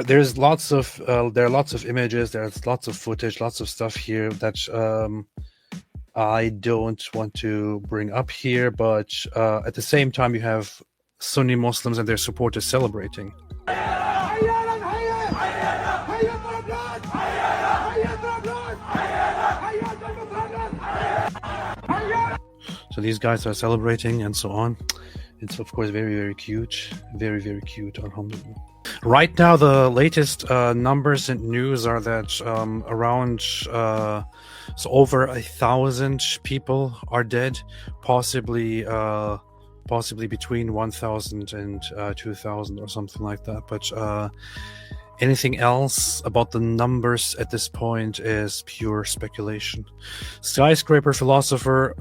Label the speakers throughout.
Speaker 1: there's lots of there are lots of images, there's lots of footage, lots of stuff here that I don't want to bring up here, but at the same time you have Sunni Muslims and their supporters celebrating. So these guys are celebrating and so on. It's of course very, very cute. Very, very cute, alhamdulillah. Right now, the latest numbers and news are that around so over 1,000 people are dead, possibly between 1,000 and 2,000 or something like that. But anything else about the numbers at this point is pure speculation. Skyscraper philosopher.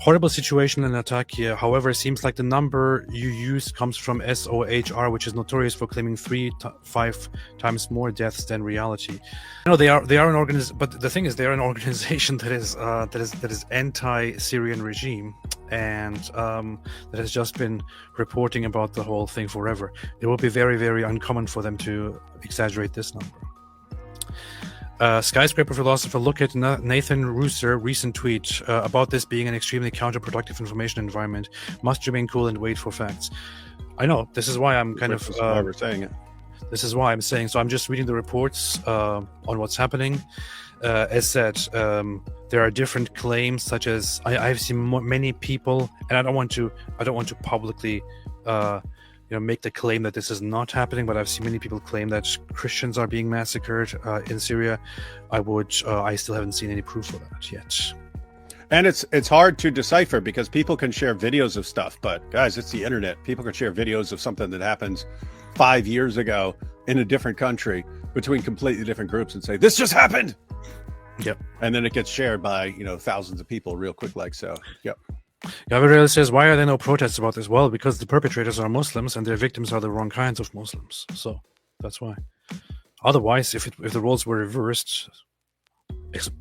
Speaker 1: Horrible situation and attack here. However, it seems like the number you use comes from SOHR, which is notorious for claiming 3-5 times more deaths than reality. No, they are an organization, but the thing is, they are an organization that is anti-Syrian regime, and that has just been reporting about the whole thing forever. It will be very, very uncommon for them to exaggerate this number. Skyscraper philosopher, look at Nathan Rooser recent tweet about this being an extremely counterproductive information environment. Must remain cool and wait for facts. I know, this is why I'm kind of
Speaker 2: saying it.
Speaker 1: This is why I'm saying, so I'm just reading the reports on what's happening. As said, there are different claims, such as I've seen many people, and I don't want to publicly make the claim that this is not happening, but I've seen many people claim that Christians are being massacred in Syria. I still haven't seen any proof of that yet.
Speaker 2: And it's hard to decipher because people can share videos of stuff, but guys, it's the internet. People can share videos of something that happens 5 years ago in a different country between completely different groups and say, this just happened.
Speaker 1: Yep.
Speaker 2: And then it gets shared by, thousands of people real quick, like so. Yep.
Speaker 1: Gabriel says, why are there no protests about this? Well, because the perpetrators are Muslims and their victims are the wrong kinds of Muslims. So that's why. Otherwise, if the roles were reversed,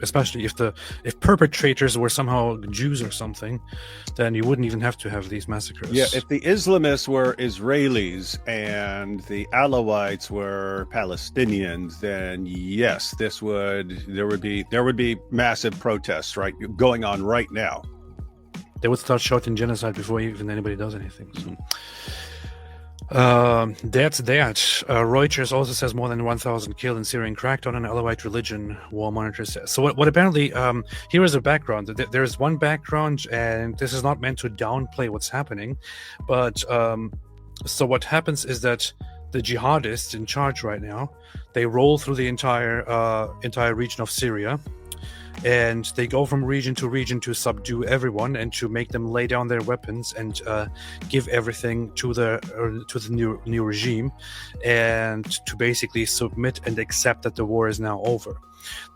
Speaker 1: especially if perpetrators were somehow Jews or something, then you wouldn't even have to have these massacres.
Speaker 2: Yeah, if the Islamists were Israelis and the Alawites were Palestinians, then yes, there would be massive protests going on right now.
Speaker 1: They would start shouting genocide before even anybody does anything. So. That's that. Reuters also says more than 1,000 killed in Syrian crackdown on Alawite religion, War Monitor says. So what apparently, here is a background. There's one background, and this is not meant to downplay what's happening, but so what happens is that the jihadists in charge right now, they roll through the entire region of Syria, and they go from region to subdue everyone and to make them lay down their weapons and give everything to the new regime, and to basically submit and accept that the war is now over.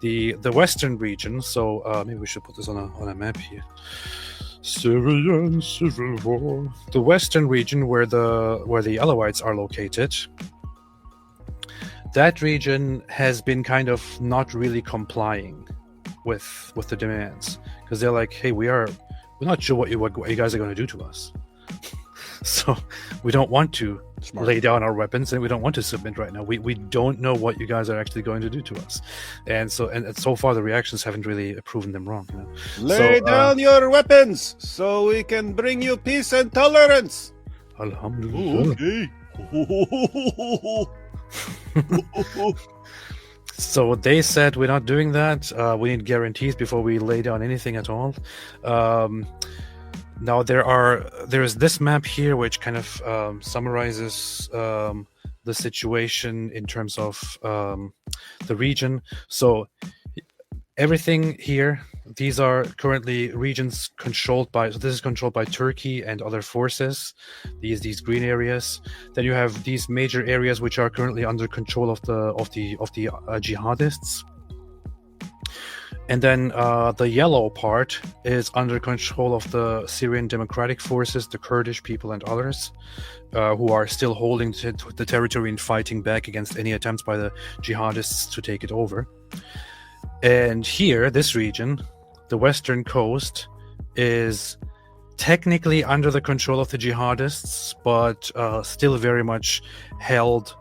Speaker 1: The western region, so maybe we should put this on a map here. Syrian civil war. The western region where the Alawites are located, that region has been kind of not really complying with the demands, because they're like, hey, we're not sure what you guys are going to do to us. So we don't want to lay down our weapons, and we don't want to submit right now. We don't know what you guys are actually going to do to us, and so far the reactions haven't really proven them wrong.
Speaker 2: Lay down your weapons so we can bring you peace and tolerance.
Speaker 1: Alhamdulillah.
Speaker 2: Okay.
Speaker 1: So they said, we're not doing that. We need guarantees before we lay down anything at all. Now there is this map here which kind of summarizes the situation in terms of the region. So everything here, these are currently regions controlled by, so this is controlled by Turkey and other forces, these green areas. Then you have these major areas which are currently under control of the jihadists. And then the yellow part is under control of the Syrian Democratic Forces, the Kurdish people and others, who are still holding the territory and fighting back against any attempts by the jihadists to take it over. And here, this region, the western coast, is technically under the control of the jihadists, but still very much held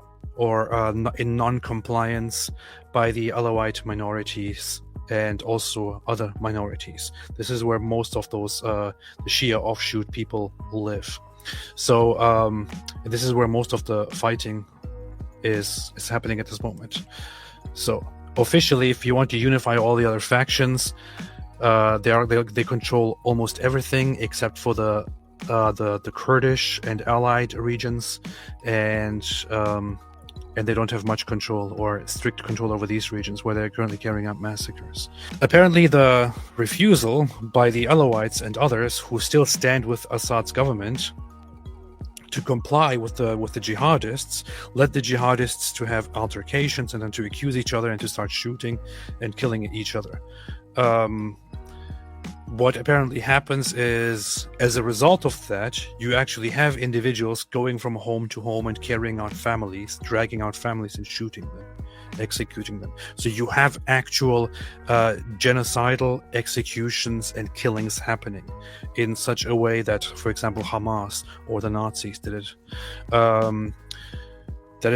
Speaker 1: or in non-compliance by the Alawite minorities and also other minorities. This is where most of those the Shia offshoot people live. So this is where most of the fighting is happening at this moment. So officially, if you want to unify all the other factions, they control almost everything except for the Kurdish and allied regions, and they don't have much control or strict control over these regions where they're currently carrying out massacres. Apparently, the refusal by the Alawites and others who still stand with Assad's government to comply with the jihadists led the jihadists to have altercations and then to accuse each other and to start shooting and killing each other. What apparently happens is, as a result of that, you actually have individuals going from home to home and carrying out families, dragging out families and shooting them, executing them. So you have actual genocidal executions and killings happening in such a way that, for example, Hamas or the Nazis did it. That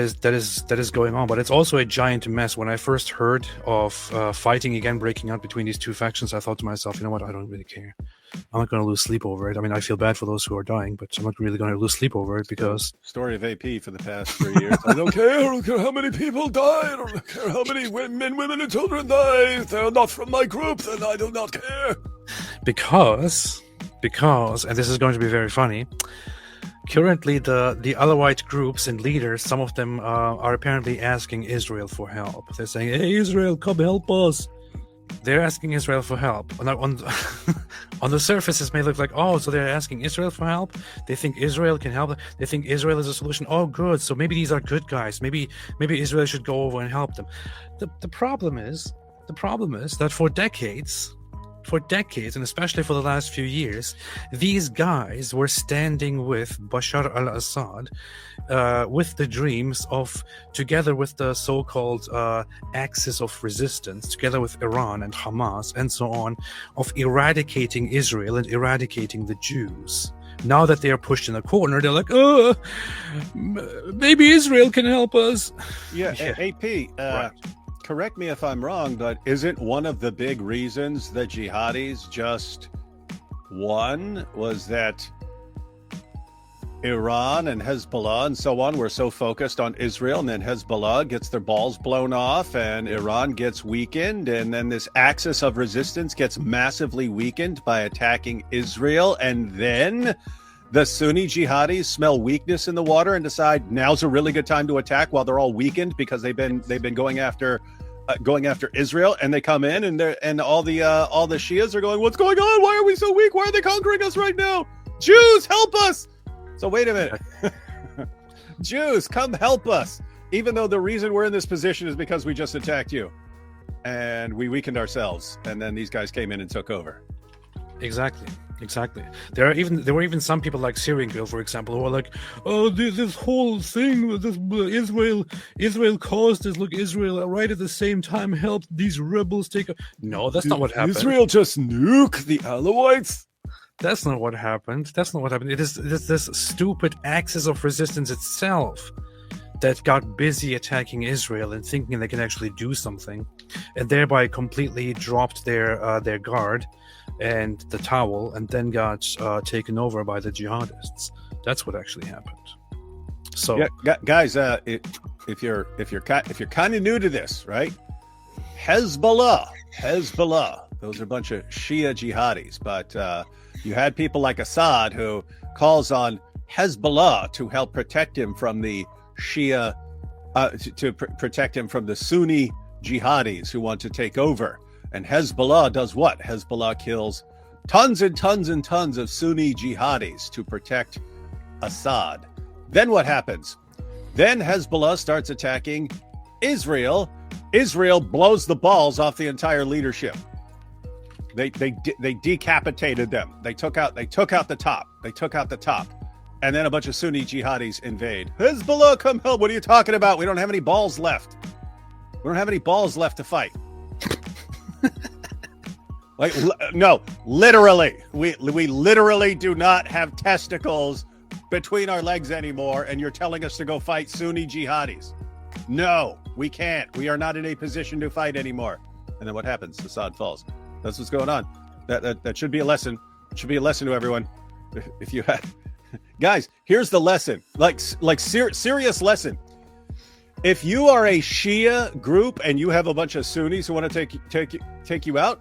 Speaker 1: is going on, but it's also a giant mess. When I first heard of fighting again breaking out between these two factions, I thought to myself, you know what, I don't really care. I'm not going to lose sleep over it. I mean, I feel bad for those who are dying, but I'm not really going to lose sleep over it because...
Speaker 2: Story of AP for the past 3 years. I don't care how many people die. I don't care how many men, women, and children die. If they're not from my group, then I do not care.
Speaker 1: Because, and this is going to be very funny, currently the Alawite groups and leaders, some of them are apparently asking Israel for help. They're saying, hey, Israel, come help us. They're asking Israel for help. On the surface, it may look like, oh, so they're asking Israel for help? They think Israel can help them? They think Israel is a solution? Oh, good. So maybe these are good guys. Maybe Israel should go over and help them. The problem is that for decades, and especially for the last few years, these guys were standing with Bashar al-Assad with the dreams of, together with the so-called axis of resistance, together with Iran and Hamas and so on, of eradicating Israel and eradicating the Jews. Now that they are pushed in a corner, they're like, oh, maybe Israel can help us.
Speaker 2: Yeah. AP,
Speaker 1: right.
Speaker 2: Correct me if I'm wrong, but isn't one of the big reasons that jihadis just won was that Iran and Hezbollah and so on were so focused on Israel, and then Hezbollah gets their balls blown off and Iran gets weakened, and then this axis of resistance gets massively weakened by attacking Israel, and then the Sunni jihadis smell weakness in the water and decide now's a really good time to attack while they're all weakened because they've been going after Israel, and they come in and all the Shias are going, what's going on? Why are we so weak? Why are they conquering us right now? Jews, help us! So wait a minute. Jews, come help us. Even though the reason we're in this position is because we just attacked you and we weakened ourselves, and then these guys came in and took over.
Speaker 1: Exactly. There were even some people like Syrian Girl, for example, who are like, oh, this whole thing, this Israel caused this. Look, Israel right at the same time helped these rebels take. No, that's not what happened.
Speaker 2: Israel just nuke the Alawites.
Speaker 1: That's not what happened. It is this stupid axis of resistance itself that got busy attacking Israel and thinking they can actually do something, and thereby completely dropped their guard and the towel, and then got taken over by the jihadists. That's what actually happened. So,
Speaker 2: yeah, guys, if you're kind of new to this, right? Hezbollah, those are a bunch of Shia jihadis, but you had people like Assad who calls on Hezbollah to help protect him from the Shia, to protect him from the Sunni jihadis who want to take over. And Hezbollah does what? Hezbollah kills tons and tons and tons of Sunni jihadis to protect Assad. Then what happens? Then Hezbollah starts attacking Israel. Israel blows the balls off the entire leadership. They decapitated them. They took out the top. And then a bunch of Sunni jihadis invade. Hezbollah, come help. What are you talking about? We don't have any balls left. We don't have any balls left to fight. No, literally. We literally do not have testicles between our legs anymore, and you're telling us to go fight Sunni jihadis. No, we can't. We are not in a position to fight anymore. And then what happens? Assad falls. That's what's going on. That should be a lesson. It should be a lesson to everyone. If you had, guys, here's the lesson. Serious lesson. If you are a Shia group and you have a bunch of Sunnis who want to take you out,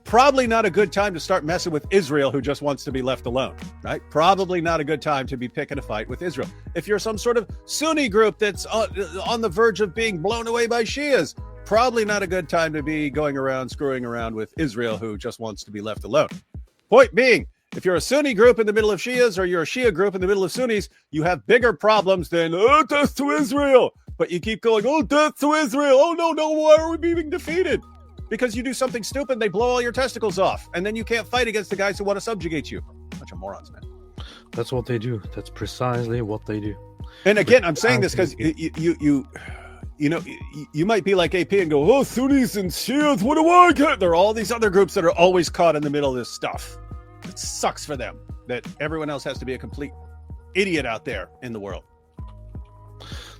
Speaker 2: probably not a good time to start messing with Israel, who just wants to be left alone, right? Probably not a good time to be picking a fight with Israel. If you're some sort of Sunni group that's on the verge of being blown away by Shias, probably not a good time to be going around screwing around with Israel, who just wants to be left alone. Point being, if you're a Sunni group in the middle of Shias, or you're a Shia group in the middle of Sunnis, you have bigger problems than, oh, death to Israel. But you keep going, oh, death to Israel. Oh, no, why are we being defeated? Because you do something stupid, they blow all your testicles off. And then you can't fight against the guys who want to subjugate you. Bunch of morons, man.
Speaker 1: That's what they do. That's precisely what they do.
Speaker 2: And again, I'm saying this because you might be like AP and go, oh, Sunnis and Shias, what do I get? There are all these other groups that are always caught in the middle of this stuff. It sucks for them that everyone else has to be a complete idiot out there in the world.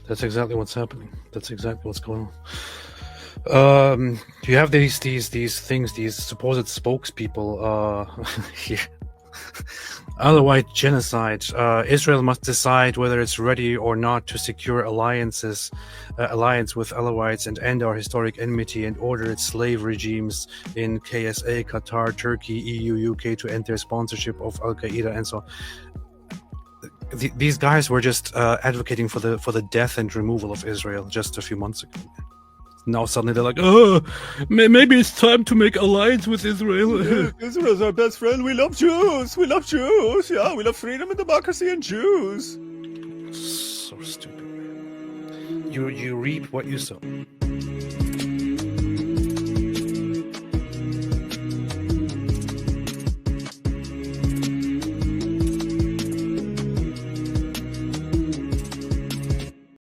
Speaker 1: That's exactly what's happening. That's exactly what's going on. You have these things, these supposed spokespeople here. Alawite genocide. Israel must decide whether it's ready or not to secure alliance with Alawites and end our historic enmity, and order its slave regimes in KSA, Qatar, Turkey, EU, UK to end their sponsorship of Al Qaeda, and so on. These guys were just advocating for the death and removal of Israel just a few months ago. Now suddenly they're like, oh, maybe it's time to make alliance with Israel.
Speaker 2: Yeah, Israel's our best friend. We love Jews. We love Jews. Yeah, we love freedom and democracy and Jews.
Speaker 1: So stupid. You reap what you sow.